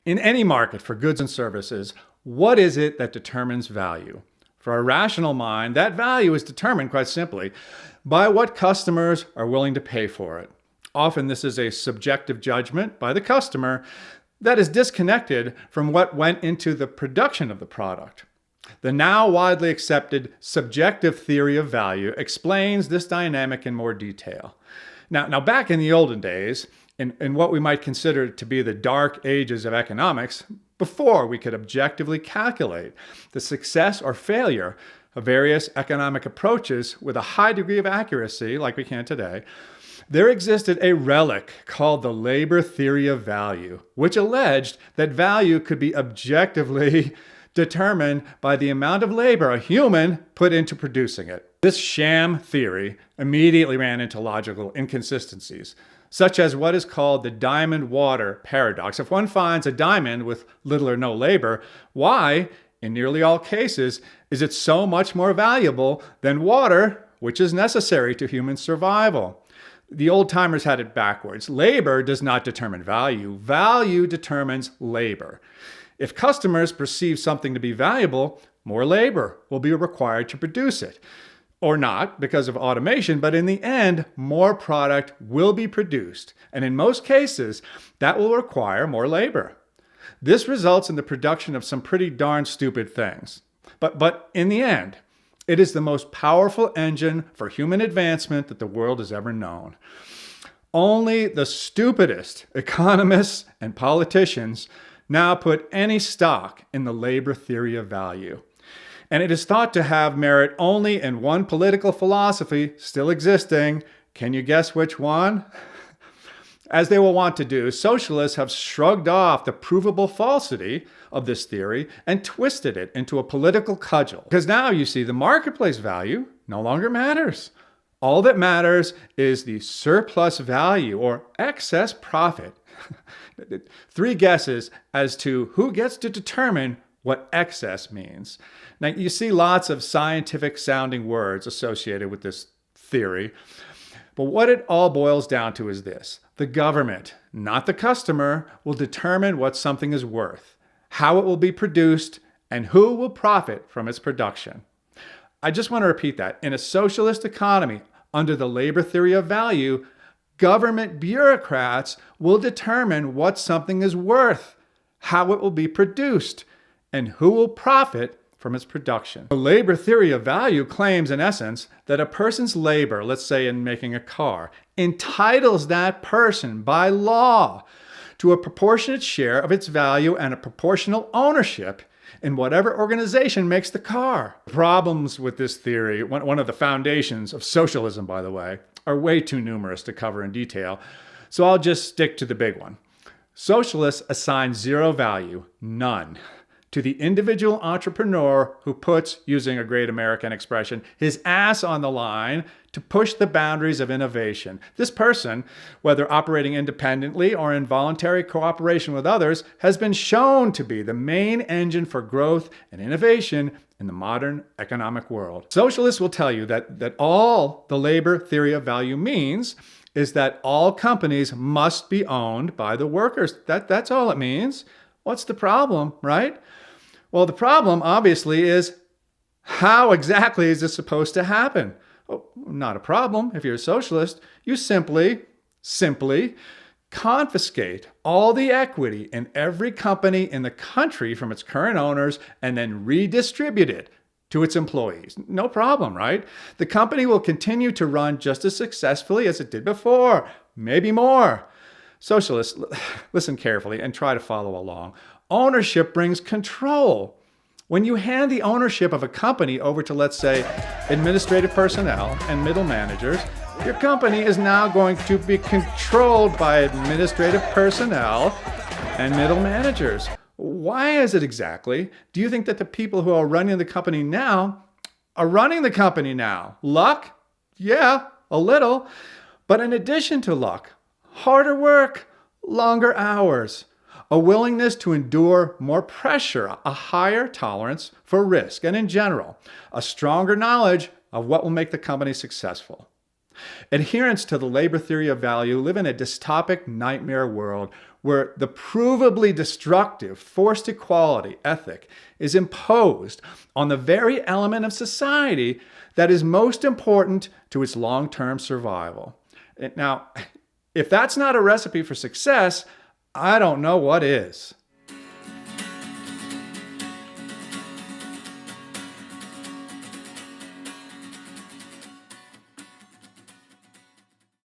In any market for goods and services, what is it that determines value? For a rational mind, that value is determined, quite simply, by what customers are willing to pay for it. Often this is a subjective judgment by the customer that is disconnected from what went into the production of the product. The now widely accepted subjective theory of value explains this dynamic in more detail. Now back in the olden days, in what we might consider to be the dark ages of economics, before we could objectively calculate the success or failure of various economic approaches with a high degree of accuracy, like we can today, there existed a relic called the labor theory of value, which alleged that value could be objectively determined by the amount of labor a human put into producing it. This sham theory immediately ran into logical inconsistencies, such as what is called the diamond water paradox. If one finds a diamond with little or no labor, why, in nearly all cases, is it so much more valuable than water, which is necessary to human survival? The old-timers had it backwards. Labor does not determine value. Value determines labor. If customers perceive something to be valuable, more labor will be required to produce it. Or not, because of automation, but in the end, more product will be produced. And in most cases, that will require more labor. This results in the production of some pretty darn stupid things. But in the end, it is the most powerful engine for human advancement that the world has ever known. Only the stupidest economists and politicians now put any stock in the labor theory of value. And it is thought to have merit only in one political philosophy still existing. Can you guess which one? As they will want to do, socialists have shrugged off the provable falsity of this theory and twisted it into a political cudgel. Because now, you see, the marketplace value no longer matters. All that matters is the surplus value or excess profit. 3 guesses as to who gets to determine what excess means. Now, you see lots of scientific sounding words associated with this theory, but what it all boils down to is this: the government, not the customer, will determine what something is worth, how it will be produced, and who will profit from its production. I just want to repeat that. In a socialist economy, under the labor theory of value, government bureaucrats will determine what something is worth, how it will be produced, and who will profit from its production. The labor theory of value claims, in essence, that a person's labor, let's say in making a car, entitles that person by law to a proportionate share of its value and a proportional ownership in whatever organization makes the car. Problems with this theory, one of the foundations of socialism, by the way, are way too numerous to cover in detail, so I'll just stick to the big one. Socialists assign zero value, none, to the individual entrepreneur who puts, using a great American expression, his ass on the line to push the boundaries of innovation. This person, whether operating independently or in voluntary cooperation with others, has been shown to be the main engine for growth and innovation in the modern economic world. Socialists will tell you that all the labor theory of value means is that all companies must be owned by the workers. That's all it means. What's the problem, right? Well, the problem, obviously, is how exactly is this supposed to happen? Oh, not a problem. If you're a socialist, you simply confiscate all the equity in every company in the country from its current owners and then redistribute it to its employees. No problem, right? The company will continue to run just as successfully as it did before, maybe more. Socialists, listen carefully and try to follow along. Ownership brings control. When you hand the ownership of a company over to, let's say, administrative personnel and middle managers, your company is now going to be controlled by administrative personnel and middle managers. Why is it exactly? Do you think that the people who are running the company now are running the company now? Luck? Yeah, a little. But in addition to luck, harder work, longer hours, a willingness to endure more pressure, a higher tolerance for risk, and in general, a stronger knowledge of what will make the company successful. Adherents to the labor theory of value live in a dystopic nightmare world where the provably destructive forced equality ethic is imposed on the very element of society that is most important to its long-term survival. Now, if that's not a recipe for success, I don't know what is.